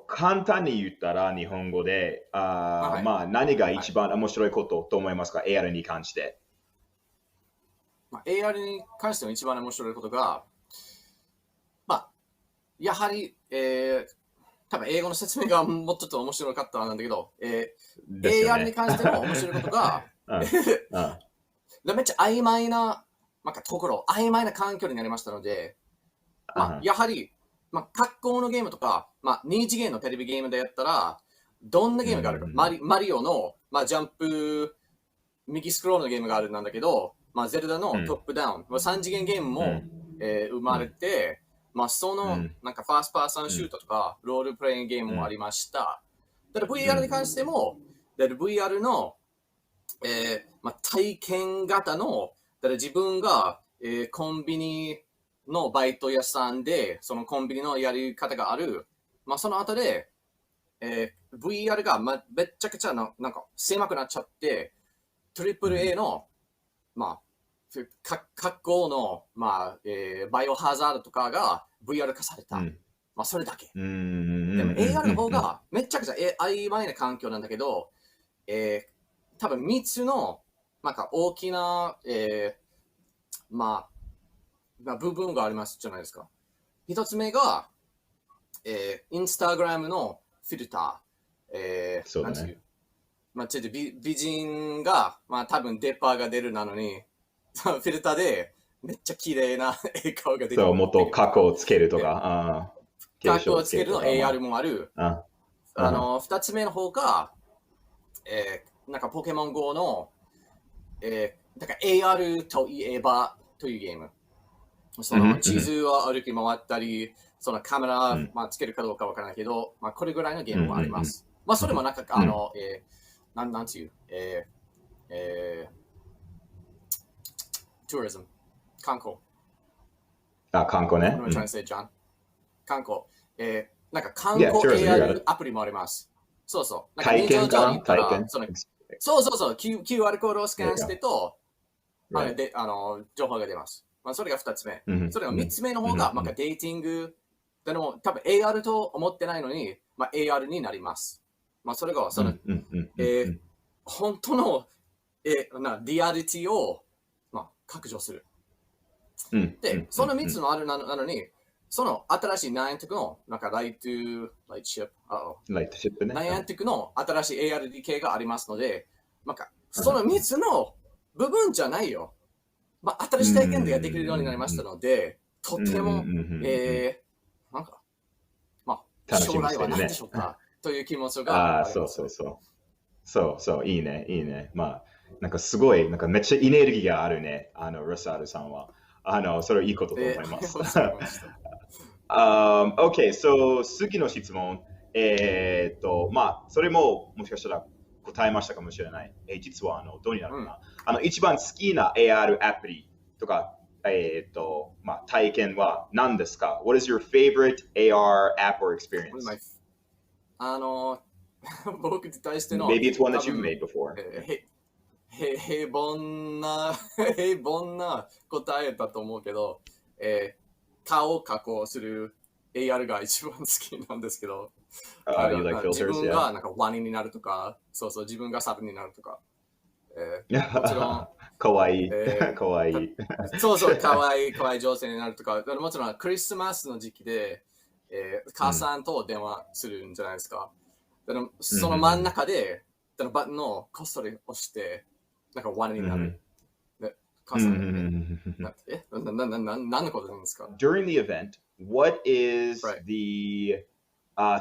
簡単に言ったら日本語で、まあ、何が一番面白いことと思いますか、AR に関して。まあ、AR に関しての一番面白いことが、まあ、やはり、多分英語の説明がもうちょっと面白かったなんだけど、AR に関しての面白いことが、めっちゃ曖昧な、曖昧な環境になりましたので、まあ、やはり、まあ、格好のゲームとか、まあ、2次元のテレビゲームでやったら、どんなゲームがあるか、マリオの、まあ、ジャンプ、右スクロールのゲームがあるなんだけど、まあ、ゼルダのトップダウン、3次元ゲームも、生まれて、まあ、その、なんかファーストパーソンシュートとか、ロールプレイングゲームもありました。だから VR に関しても、VR の、まあ、体験型の、だから自分が、コンビニのバイト屋さんで、そのコンビニのやり方がある。まあ、その後で、VR が、まあ、めっちゃくちゃなんか狭くなっちゃって、AAA の、まあ、格好の、まあバイオハザードとかが VR 化された。まあ、それだけ。でも AR の方がめっちゃくちゃ曖昧な環境なんだけど、多分3つの、なんか大きな、まあ、部分がありますじゃないですか。一つ目が、インスタグラムのフィルター。そうだね。まあ、ちょっと美人が、まあ多分デッパーが出るなのに、フィルターでめっちゃ綺麗な顔が出てる。そう、もっと過去をつけるとか。過去をつけるの AR もある。二つ目の方が、なんかポケモン GO の、なんか AR といえばというゲーム。その地図を歩き回ったり、そのカメラ、まあ、つけるかどうかわからないけど、まあ、これぐらいのゲームもあります。まあ、それもなんか、なんていう、tourism、観光。観光ね。What am I trying to say, John? 観光。なんか観光 AR アプリもあります。そうそう。体験かな体験。そう、QR コードをスキャンしてと、情報が出ます。まあ、それが2つ目。それが3つ目の方が、まあ、デーティングでも多分 AR と思ってないのに、まあ、AR になります。まあ、それがその、本当の、リアリティを、拡張する。で、その3つのあるなのに、その新しいナイアンティックの、ライトシップね。ナイアンティックの新しい ARDK がありますので、その3つの部分じゃないよ。新しい体験でできるようになりましたので、とても、将来は何でしょうかという気持ちがあります。そう、いいね。すごい、めっちゃエネルギーがあるね、ロサールさんは。それはいいことと思います。OK、次の質問。それももしかしたら答えましたかもしれない。実はどうになるかな。一番好きな AR アプリとか、体験は何ですか？ What is your favorite AR app or experience? 僕に対しての Maybe it's one that you've made before. 平凡な答えだと思うけど、顔を加工する AR が一番好きなんですけど、自分がワニになるとか、自分が猿になるとか、もちろんかわいい。かわいい。かわいい女性になるとか、もちろんクリスマスの時期で、母さんと電話するんじゃないですか。その真ん中で、バトンをこっそり押して、ワニになる。母さん何のことなんですか？ During the event, what is the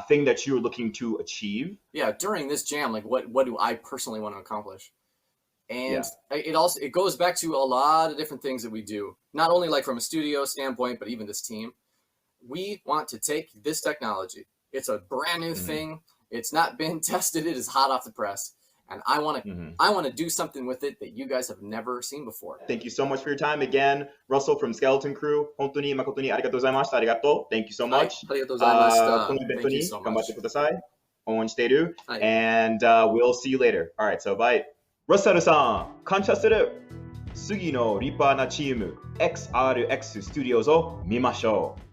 thing that you're looking to achieve? Yeah, during this jam, what do I personally want to accomplish? And it goes back to a lot of different things that we do, not only from a studio standpoint, but even this team. We want to take this technology. It's a brand new thing. It's not been tested. It is hot off the press. And I want to do something with it that you guys have never seen before. Thank you so much for your time. Again, Russell from Skeleton Crew. 本当に誠にありがとうございました。ありがとう。Thank you so much. ありがとうございました。このイベントに頑張ってください。応援している。はい。And we'll see you later. Alright, so bye. ロッサルさん、感謝する。次のリパーなチーム XRX Studios を見ましょう。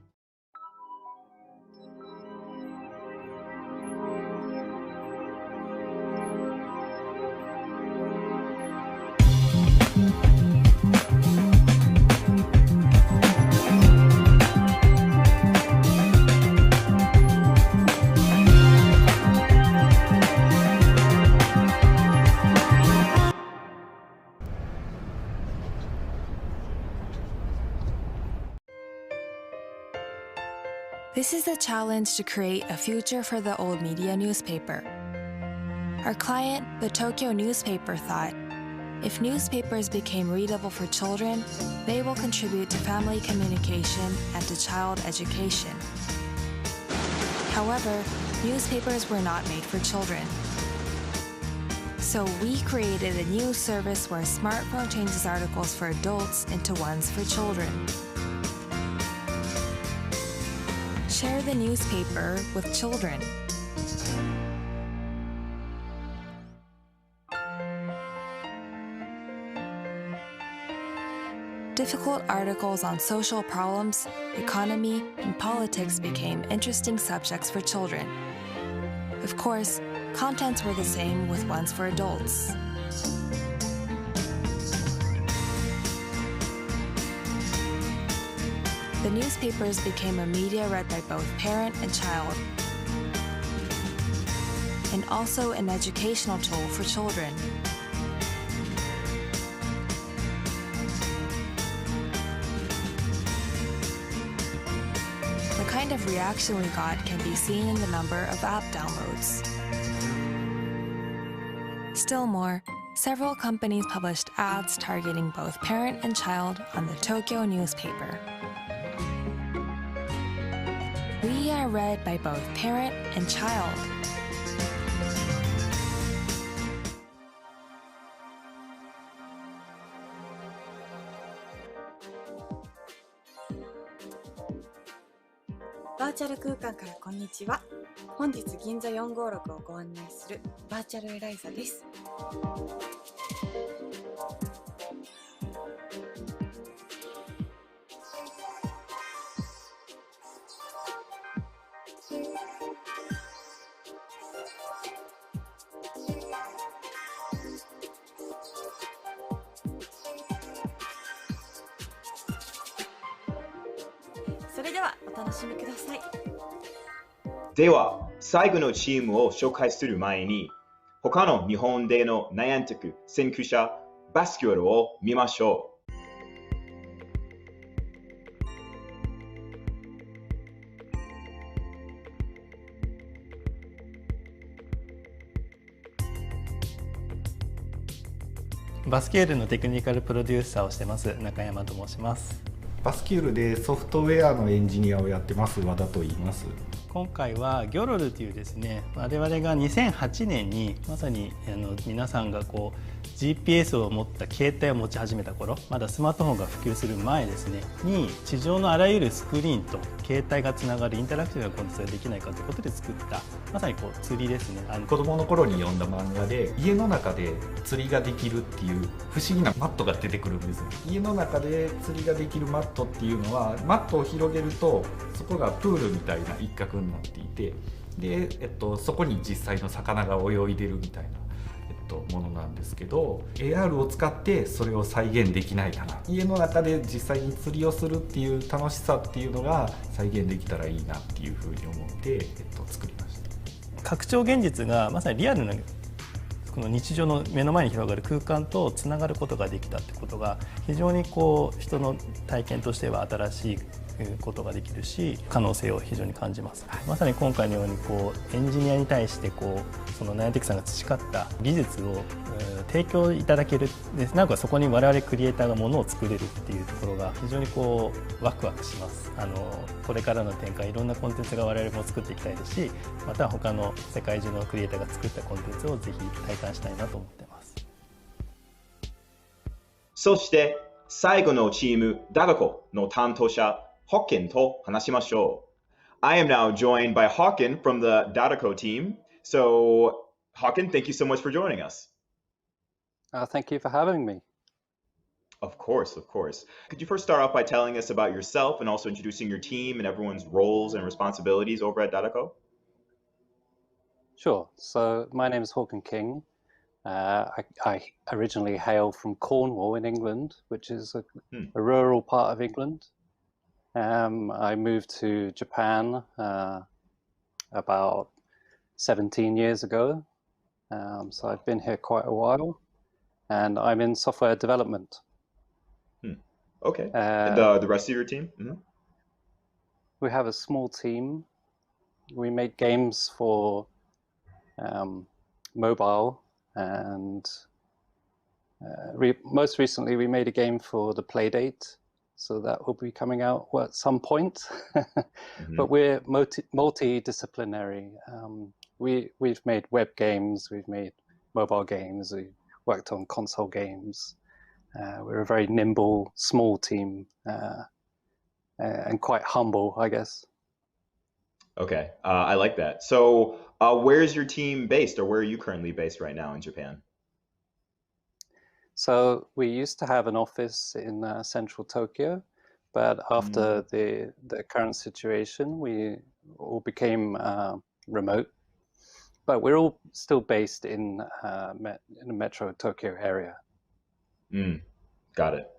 This is a challenge to create a future for the old media newspaper. Our client, the Tokyo newspaper, thought, if newspapers became readable for children, they will contribute to family communication and to child education. However, newspapers were not made for children. So we created a new service where a smartphone changes articles for adults into ones for children. Share the newspaper with children. Difficult articles on social problems, economy, and politics became interesting subjects for children. Of course, contents were the same with ones for adults. The newspapers became a media read by both parent and child, and also an educational tool for children. The kind of reaction we got can be seen in the number of app downloads. Still more, several companies published ads targeting both parent and child on the Tokyo newspaper. We are read by both parent and child. Virtual 空間からこんにちは。本日銀座456をご案内するバーチャルエライザです。お楽しみください。では、最後のチームを紹介する前に、他の日本でのナイアンティック先駆者バスケットを見ましょう。バスキュールのテクニカルプロデューサーをしてます中山と申します。バスキュールでソフトウェアのエンジニアをやってます和田と言います。今回はギョロルというですね、我々が2008年にまさに皆さんがGPS を持った携帯を持ち始めた頃、まだスマートフォンが普及する前ですねに、地上のあらゆるスクリーンと携帯がつながるインタラクティブなコンテンツができないかということで作ったまさに釣りですね。子供の頃に読んだ漫画で、家の中で釣りができるっていう不思議なマットが出てくるんですよ。家の中で釣りができるマットっていうのは、マットを広げるとそこがプールみたいな一角になっていて、で、そこに実際の魚が泳いでるみたいなものなんですけど、 AR を使ってそれを再現できないかな、家の中で実際に釣りをするっていう楽しさっていうのが再現できたらいいなっていうふうに思って、作りました。拡張現実がまさにリアルなこの日常の目の前に広がる空間とつながることができたってことが、非常に人の体験としては新しいことができるし、可能性を非常に感じます。まさに今回のようにエンジニアに対してそのナイアンティックさんが培った技術を提供いただける、でなんかそこに我々クリエイターがものを作れるっていうところが非常にワクワクします。これからの展開、いろんなコンテンツが我々も作っていきたいですし、また他の世界中のクリエイターが作ったコンテンツをぜひ体感したいなと思っています。そして最後のチームダダコの担当者Hawken と話しましょう。I am now joined by Hawken from the Dadako team. So, Hawken, thank you so much for joining us. Thank you for having me. Of course, of course. Could you first start off by telling us about yourself and also introducing your team and everyone's roles and responsibilities over at Dadako? Sure. So, my name is Hawken King. I originally hail from Cornwall in England, which is a rural part of England. I moved to Japan about 17 years ago, so I've been here quite a while, and I'm in software development. Okay. And the rest of your team? Mm-hmm. We have a small team. We make games for mobile, and most recently we made a game for the Playdate. So that will be coming out at some point. But we're multidisciplinary. We've made web games, we've made mobile games, we've worked on console games. We're a very nimble, small team, and quite humble, I guess. Okay, I like that. So where is your team based, or where are you currently based right now in Japan? So we used to have an office in central Tokyo, but after the current situation, we all became remote. But we're all still based in the metro Tokyo area. Got it.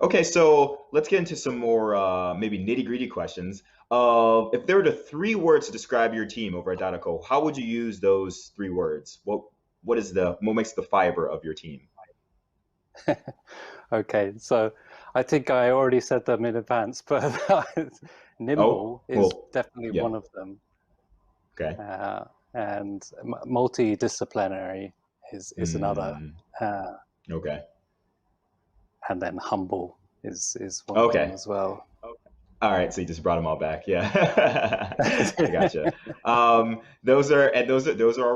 Okay, so let's get into some more maybe nitty-gritty questions. If there were 3 words to describe your team over at Dadako, how would you use those 3 words? What makes the fiber of your team? Okay, so I think I already said them in advance, but nimble is definitely one of them. Okay. And multidisciplinary is another. Okay. And then humble is one of them as well. All right, so you just brought them all back. Yeah, I gotcha. Those are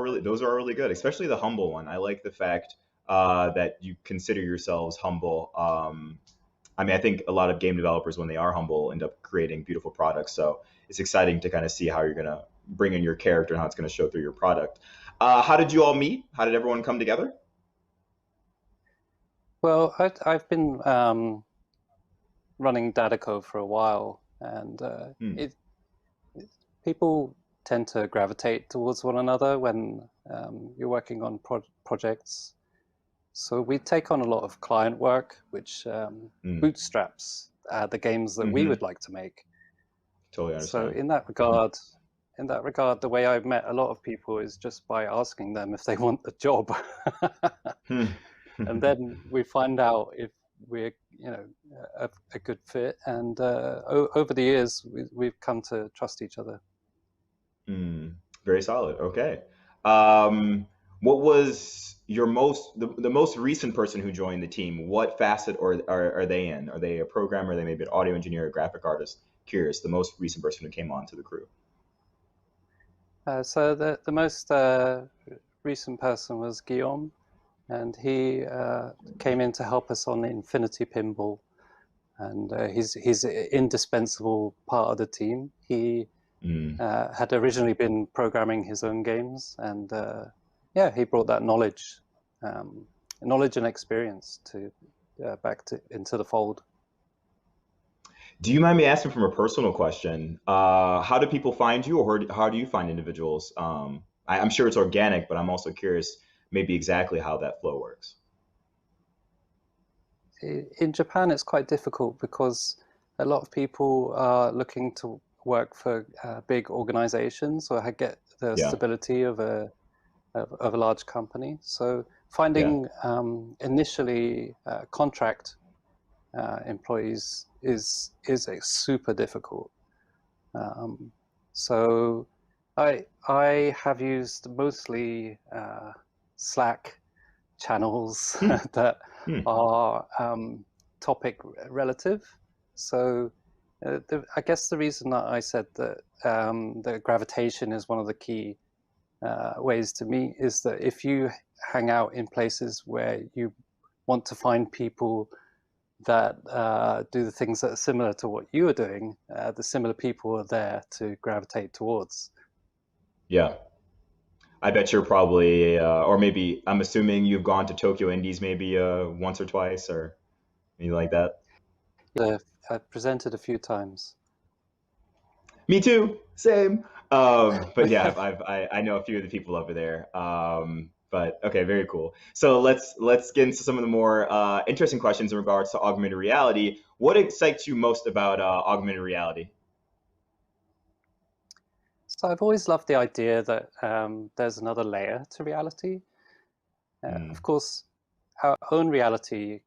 really good, especially the humble one. I like the fact that you consider yourselves humble. I mean, I think a lot of game developers, when they are humble, end up creating beautiful products. So it's exciting to kind of see how you're going to bring in your character and how it's going to show through your product. How did you all meet? How did everyone come together? Well, I've been running Dadako for a while, and people tend to gravitate towards one another when you're working on projects. So we take on a lot of client work, which bootstraps the games that we would like to make. Totally understand. So in that regard, the way I've met a lot of people is just by asking them if they want a job, and then we find out if we're a good fit. And over the years, we've come to trust each other. Very solid. Okay. What was your the most recent person who joined the team? What facet are they in? Are they a programmer? Are they maybe an audio engineer, a graphic artist? Curious. The most recent person who came on to the crew. So the most recent person was Guillaume, and he came in to help us on Infinity Pinball, and he's an indispensable part of the team. He had originally been programming his own games, and he brought that knowledge and experience into the fold. Do you mind me asking from a personal question? How do people find you, or how do you find individuals? I'm sure it's organic, but I'm also curious maybe exactly how that flow works. In Japan, it's quite difficult because a lot of people are looking to work for big organizations or get the stability of a large company. So finding initially contract employees is super difficult. So I have used mostly Slack channels that are topic relative. So I guess the reason that I said that the gravitation is one of the key ways to meet is that if you hang out in places where you want to find people that do the things that are similar to what you are doing, the similar people are there to gravitate towards. Yeah. I bet you're probably, or maybe I'm assuming you've gone to Tokyo Indies maybe once or twice or anything like that. Yeah, I've presented a few times. Me too, same. But yeah, I know a few of the people over there. But okay, very cool. So let's get into some of the more interesting questions in regards to augmented reality. What excites you most about augmented reality? So I've always loved the idea that there's another layer to reality. Of course, our own reality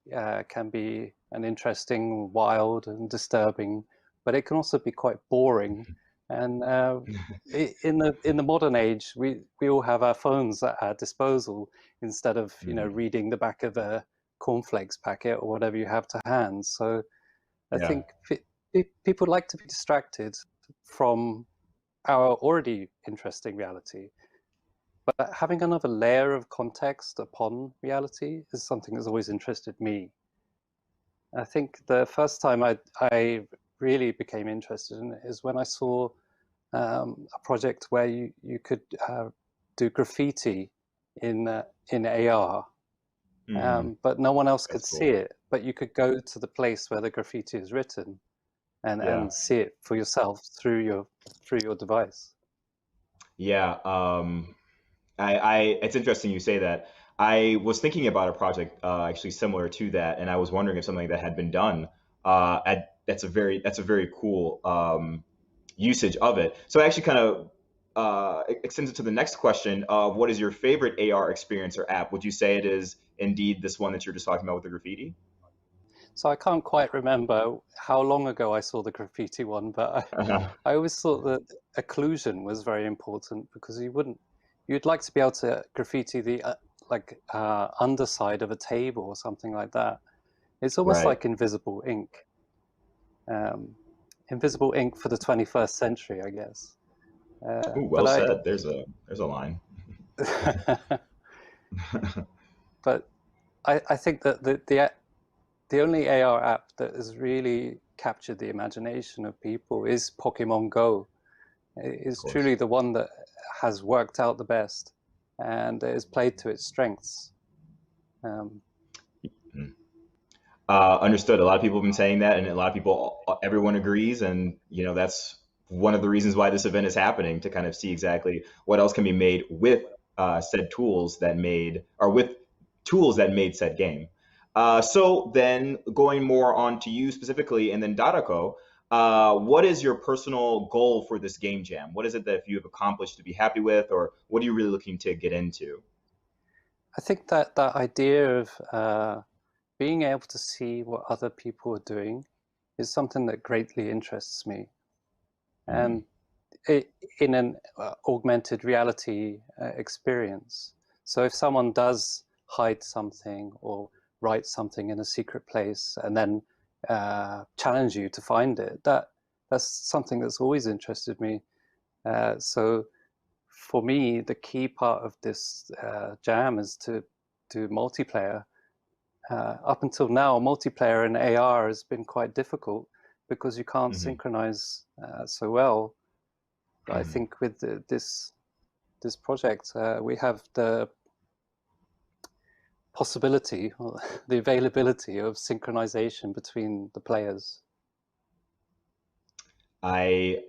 can be an interesting, wild, and disturbing, but it can also be quite boring. And in the modern age, we all have our phones at our disposal instead of reading the back of a cornflakes packet or whatever you have to hand. So I think people like to be distracted from our already interesting reality. But having another layer of context upon reality is something that's always interested me. I think the first time I really became interested in it is when I saw a project where you could do graffiti in AR, but no one else could see it. But you could go to the place where the graffiti is written and see it for yourself through your device. Yeah, it's interesting you say that. I was thinking about a project actually similar to that, and I was wondering if something that had been done. That's a very cool usage of it. So it actually kind of extends it to the next question of what is your favorite AR experience or app? Would you say it is indeed this one that you're just talking about with the graffiti? So I can't quite remember how long ago I saw the graffiti one, but I always thought that occlusion was very important because you'd like to be able to graffiti the underside of a table or something like that. It's almost like invisible ink. Invisible ink for the 21st century, I guess. Ooh, well said. There's a line. But I think that the only AR app that has really captured the imagination of people is Pokémon Go. It's truly the one that has worked out the best and is played to its strengths. Understood. A lot of people have been saying that, and a lot of people, everyone agrees, and that's one of the reasons why this event is happening, to kind of see exactly what else can be made with said tools that made, or with tools that made said game. So then going more on to you specifically, and then Dadako, what is your personal goal for this game jam? What is it that you have accomplished to be happy with, or what are you really looking to get into? I think that idea of being able to see what other people are doing is something that greatly interests me. And in an augmented reality experience. So if someone does hide something or write something in a secret place and then challenge you to find it, that's something that's always interested me. So for me, the key part of this jam is to do multiplayer. Up until now, multiplayer in AR has been quite difficult because you can't synchronize so well. But I think with this project, we have the possibility, or the availability of synchronization between the players. I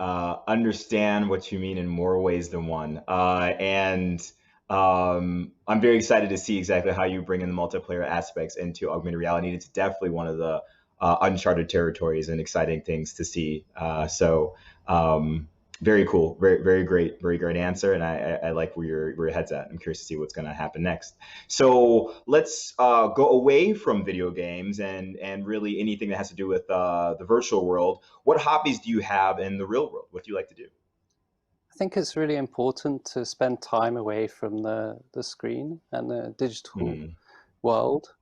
understand what you mean in more ways than one. And I'm very excited to see exactly how you bring in the multiplayer aspects into augmented reality. It's definitely one of the uncharted territories and exciting things to see. So very cool, very great answer, and I like where your head's at. I'm curious to see what's going to happen next. So let's go away from video games and really anything that has to do with the virtual world. What hobbies do you have in the real world? What do you like to do? I think it's really important to spend time away from the screen and the digital world.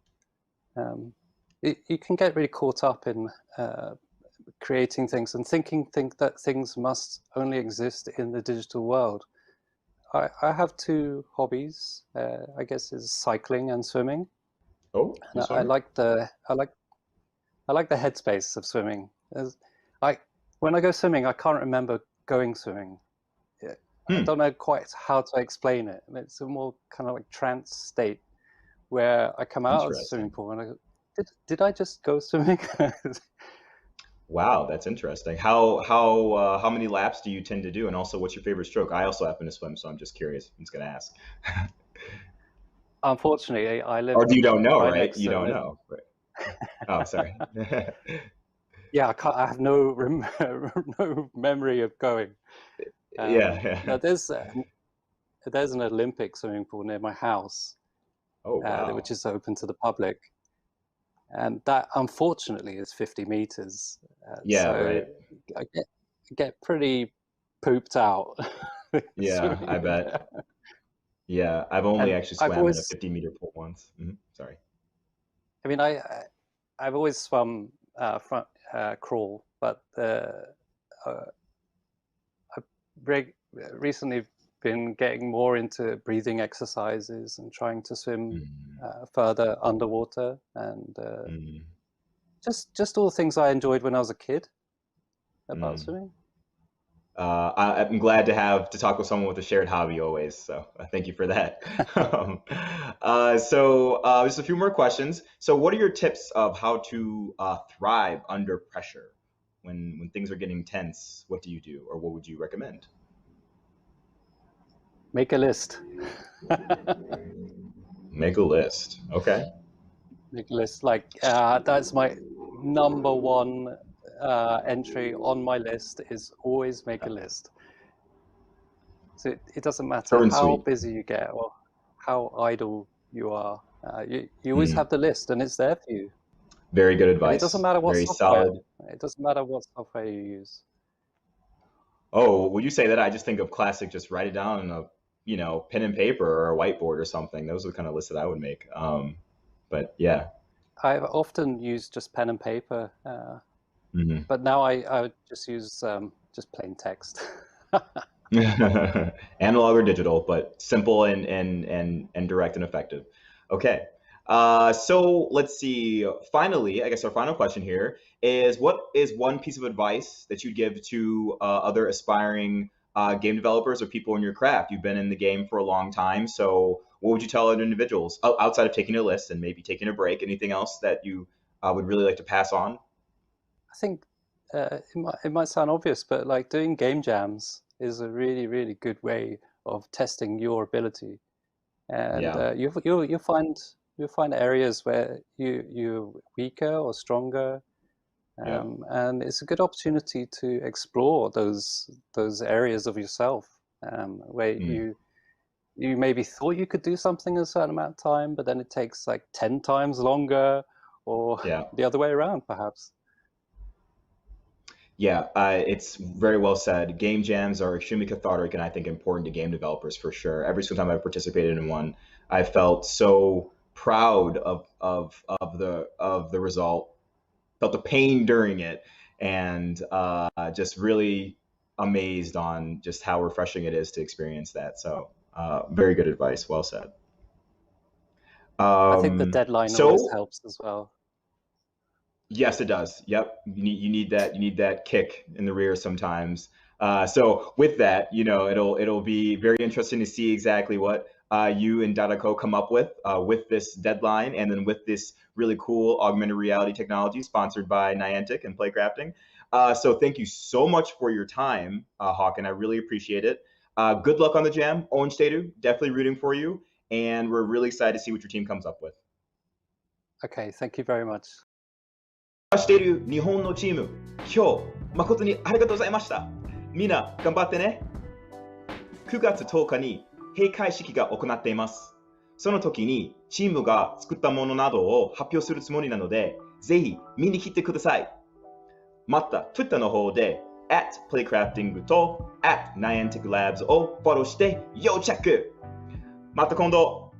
You can get really caught up in creating things and thinking that things must only exist in the digital world. I have two hobbies. I guess is cycling and swimming. Oh, and I like the headspace of swimming. When I go swimming, I can't remember going swimming. I don't know quite how to explain it. It's a more kind of like trance state where I come out of the swimming pool and I go, did I just go swimming? Wow, that's interesting. How many laps do you tend to do, and also what's your favorite stroke? I also happen to swim, so I'm just curious. I'm just going to ask. Unfortunately, I live. Or you don't know, right? You don't know. Right. Oh, sorry. Yeah, I have no memory of going. Yeah. There's an Olympic swimming pool near my house. Oh, wow. Which is open to the public. And that, unfortunately, is 50 meters. Yeah, so right. I get pretty pooped out. Yeah, I bet. There. Yeah, I've only actually swam in a 50-meter pool once. Sorry. I mean, I've always swum front crawl, but I've recently been getting more into breathing exercises and trying to swim further underwater, and just all the things I enjoyed when I was a kid about swimming. I'm glad to talk with someone with a shared hobby always, so thank you for that. So just a few more questions. So what are your tips of how to thrive under pressure when things are getting tense? What do you do, or what would you recommend? Make a list. Make a list. Okay. Make a list. That's my number one entry on my list, is always make a list. So it doesn't matter how busy you get or how idle you are. You always have the list, and it's there for you. Very good advice. And it doesn't matter what software. Solid. It doesn't matter what software you use. Oh, when you say that, I just think of classic. Just write it down in a pen and paper or a whiteboard or something. Those are the kind of lists that I would make. But yeah, I've often used just pen and paper, but now I would just use just plain text. Analog or digital, but simple and direct and effective. Okay. So let's see. Finally, I guess our final question here is: what is one piece of advice that you'd give to other aspiring game developers or people in your craft? You've been in the game for a long time, so what would you tell other individuals outside of taking a list and maybe taking a break? Anything else that you would really like to pass on? I think it might sound obvious, but like doing game jams is a really, really good way of testing your ability, and you'll find areas where you're weaker or stronger, And it's a good opportunity to explore those areas of yourself where you maybe thought you could do something in a certain amount of time, but then it takes like 10 times longer, or the other way around, perhaps. Yeah, it's very well said. Game jams are extremely cathartic and I think important to game developers for sure. Every single time I've participated in one, I felt so proud of the result, felt the pain during it, and just really amazed on just how refreshing it is to experience that. So very good advice. Well said. I think the deadline always helps as well. Yes, it does. Yep, you need that kick in the rear sometimes. So with that, it'll be very interesting to see exactly what you and Dadako come up with this deadline, and then with this really cool augmented reality technology sponsored by Niantic and Playcrafting. So thank you so much for your time, Hawken. I really appreciate it. Good luck on the jam. Onsteru, definitely rooting for you, and we're really excited to see what your team comes up with. Okay, thank you very much. している日本のチーム、今日誠にありがとうございました。みんな頑張ってね。9月10日に閉会式が行っています。その時にチームが作ったものなどを発表するつもりなので、ぜひ見に来てください。また Twitter の方で @playcrafting と @Niantic Labs をフォローして要チェック。また今度。